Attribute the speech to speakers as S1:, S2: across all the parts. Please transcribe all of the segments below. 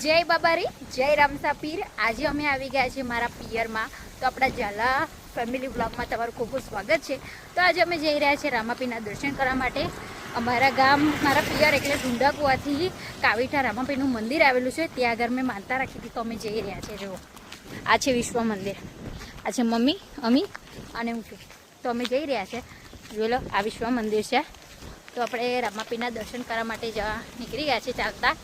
S1: જય બાબારી, જય રામસાપીર। આજે અમે આવી ગયા છીએ મારા પિયરમાં। તો આપણા ઝાલા ફેમિલી બ્લોગમાં તમારું ખૂબ ખૂબ સ્વાગત છે। તો આજે અમે જઈ રહ્યા છીએ રામાપીરના દર્શન કરવા માટે। અમારા ગામ, મારા પિયર એટલે ઢુંડાકુવાથી કાવીઠા રામાપીરનું મંદિર આવેલું છે, ત્યાં આગળ મેં માનતા રાખી હતી, તો અમે જઈ રહ્યા છીએ। જુઓ, આ છે વિશ્વ મંદિર, આ છે મમ્મી, અમી અને હું છું। તો અમે જઈ રહ્યા છીએ। જોઈ લો, આ વિશ્વ મંદિર છે। તો આપણે રામાપીરના દર્શન કરવા માટે નીકળી ગયા છીએ ચાલતા।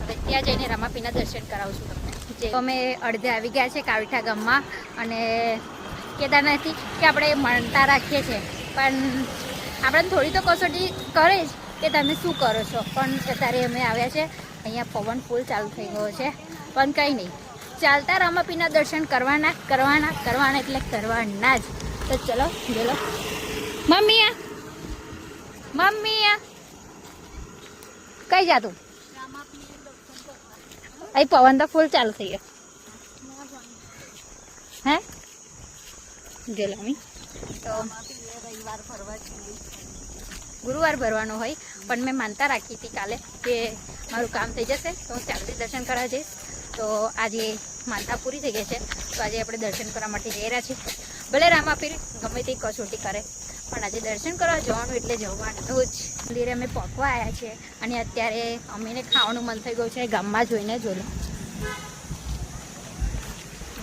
S1: હવે ત્યાં જઈને રામાપીરના દર્શન કરાવશું તમને। જે અમે અડધે આવી ગયા છે કાવીઠા ગામમાં, અને કેદારનાથથી કે આપણે માનતા રાખીએ છીએ, પણ આપણે થોડી તો કસોટી કરે જ કે તમે શું કરો છો, પણ અત્યારે અમે આવ્યા છે। અહીંયા પવન ફૂલ ચાલુ થઈ ગયો છે, પણ કંઈ નહીં, ચાલતા રામાપીરના દર્શન કરવાના એટલે કરવાના જ। તો ચલો બોલો મમ્મી, કઈ જાતું? અહીં પવન તો ફૂલ ચાલુ થઈ ગયો હે ગેલામી। તો ગુરુવાર ભરવાનો હોય, પણ મેં માનતા રાખી હતી કાલે કે મારું કામ થઈ જશે તો હું ચાલતી દર્શન કરવા જઈશ। તો આજે માનતા પૂરી થઈ ગઈ છે, તો આજે આપણે દર્શન કરવા માટે જઈ રહ્યા છીએ। ભલે રામાપીર ગમે તે કસોટી કરે, પણ આજે દર્શન કરવા જવાનું એટલે જવાનું જ। મંદિરે અમે પહોંચવા આવ્યા છીએ, અને અત્યારે અમીને ખાવાનું મન થઈ ગયું છે ગામમાં જોઈને। જોયું,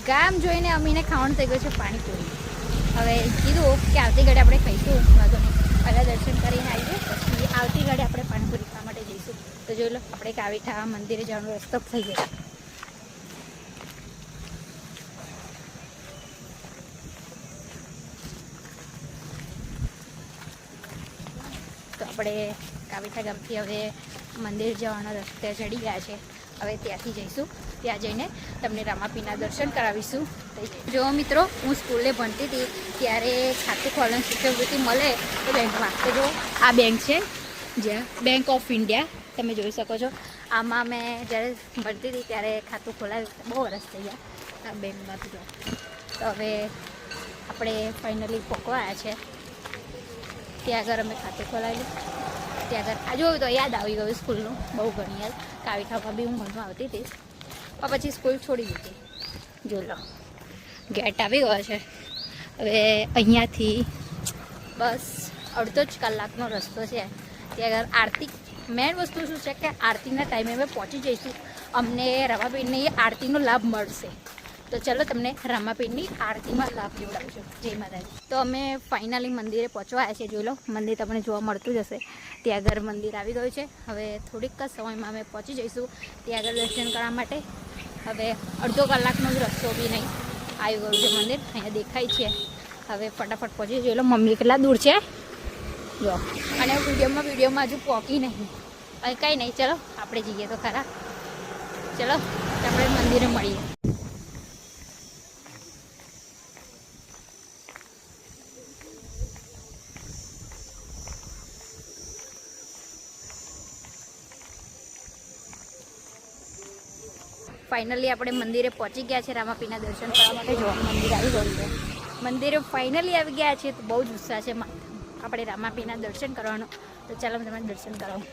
S1: ગામ જોઈને અમીને ખાવાનું થઈ ગયું છે પાણીપુરી। હવે કીધું કે આવતી ઘડી આપણે ખાઈશું, વાંધો નહીં, પહેલાં દર્શન કરીને આવીએ, પછી આવતી ઘડી આપણે પાણીપુરી ખાવા માટે જઈશું। તો જોઈ લો, આપણે કાવીઠા મંદિરે જવાનો રસ્તો થઈ ગયો। તો આપણે કાવીઠા ગામથી હવે મંદિર જવાનો રસ્તે ચડી ગયા છે। હવે ત્યાંથી જઈશું, ત્યાં જઈને તમને રામાપીરના દર્શન કરાવીશું। જો મિત્રો, હું સ્કૂલે ભણતી હતી ત્યારે ખાતું ખોલવાની શિષ્યવૃત્તિ મળે તો બેંકમાં, તો જો આ બેંક છે, જ્યાં બેંક ઓફ ઇન્ડિયા તમે જોઈ શકો છો। આમાં મેં જ્યારે ભણતી હતી ત્યારે ખાતું ખોલાવ્યું, બહુ વર્ષ થઈ ગયા આ બેંકમાં। જો તો હવે આપણે ફાઇનલી પહોંચવા આવ્યા છે, ત્યાં આગળ અમે ખાતું ખોલાવેલું। ત્યાં આગળ આ જોયું તો યાદ આવી ગયું સ્કૂલનું, બહુ ઘણી યાદ। કાવીઠામાં બી હું ભણવા આવતી હતી, પણ પછી સ્કૂલ છોડી દીધી। જો લો, ગેટ આવી ગયો છે। હવે અહીંયાથી બસ અડધો જ કલાકનો રસ્તો છે। ત્યાં આગળ આરતી, મેઇન વસ્તુ શું છે કે આરતીના ટાઈમે અમે પહોંચી જઈશું, અમને રામાપીરની આરતીનો લાભ મળશે। તો ચલો તમને રામાપીરની આરતીમાં લાભ લેવડાવજો। જય માતાજી। તો અમે ફાઇનલી મંદિરે પહોંચવા આવ્યા છીએ। જોઈ લો, મંદિર તમને જોવા મળતું જ હશે, ત્યાં આગળ મંદિર આવી ગયું છે। હવે થોડીક જ સમયમાં અમે પહોંચી જઈશું ત્યાં આગળ દર્શન કરવા માટે। હવે અડધો કલાકનો જ રસ્તો બી નહીં, આવી ગયું છે મંદિર, અહીંયા દેખાય છે। હવે ફટાફટ પહોંચી, જોઈ લો મમ્મી કેટલા દૂર છે જો, અને વિડીયોમાં હજુ પહોંચી નહીં, હવે કંઈ નહીં, ચલો આપણે જઈએ તો ખરા। ચલો આપણે મંદિરે મળીએ। ફાઇનલી આપણે મંદિરે પહોંચી ગયા છે રામાપીરના દર્શન કરવા માટે। જો મંદિર આવી ગયું છે, મંદિરે ફાઇનલી આવી ગયા છે, તો બહુ જ ઉત્સાહ છે આપણે રામાપીરના દર્શન કરવાનો। તો ચાલો હું તમને દર્શન કરાવું।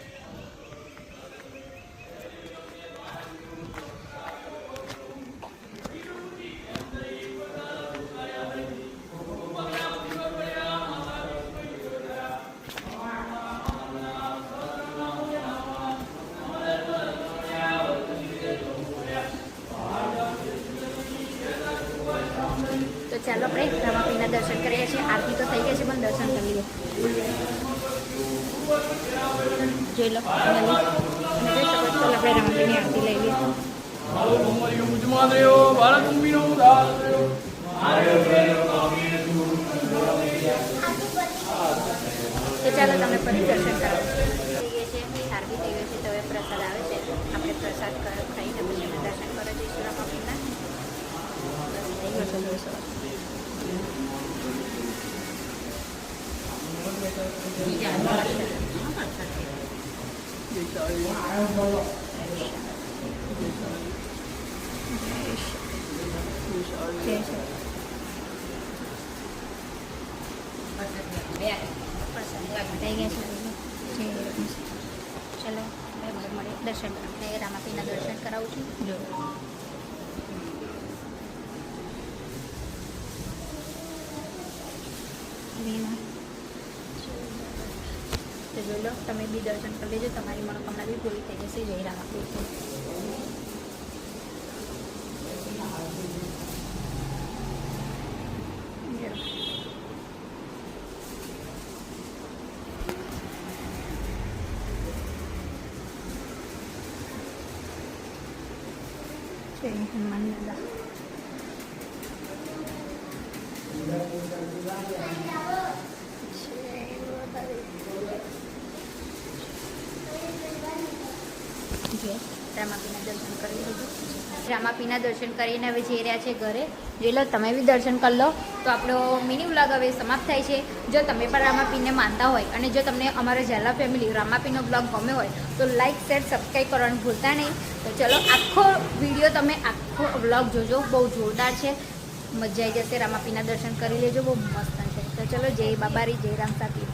S1: તો ચાલો આપણે રામાપીરના દર્શન કરીએ છીએ। આરતી તો થઈ ગઈ છે, પણ દર્શન કરી લઈએ। જોઈ લો, ચાલો આપણે રામાપીરની આરતી લઈ લઈએ। તો ચાલો તમને ફરી દર્શન કરાવો। થઈ ગઈ છે, આરતી થઈ ગઈ છે, તો હવે પ્રસાદ આવે છે, આપણે પ્રસાદ ખાઈને પછી અમે દર્શન કરવા જઈશું રામાપીરના। થઈ ગયો છે જોઈશું। પ્રસાદ થઈ ગયા છે, ચલો મળીએ। દર્શન તમને રામાપીના દર્શન કરાવું છું. જો તો જોઈ લો, તમે બી દર્શન કરી લેજો, તમારી મનોકામના બી પૂરી થઈ જશે. જય રામાપીર. જય હનુમાન દાદા. રામાપીના દર્શન કરી લીધું. રામાપીના દર્શન કરીને હવે જઈ રહ્યા છે ઘરે. જોઈ લો, તમે બી દર્શન કરી લો. તો આપણો મિની વ્લોગ હવે સમાપ્ત થાય છે. જો તમે પણ રામાપીને માનતા હોય અને જો તમને અમારા ઝાલા ફેમિલી રામાપીનો બ્લોગ ગમે હોય તો લાઇક, શેર, સબસ્ક્રાઈબ કરવાનું ભૂલતા નહીં. તો ચલો, આખો વિડીયો તમે આખો વ્લોગ જોજો, બહુ જોરદાર છે, મજા આવી જશે. રામાપીના દર્શન કરી લેજો, બહુ મસ્ત છે. તો ચલો, જય બાબારી, જય રામ સાપી.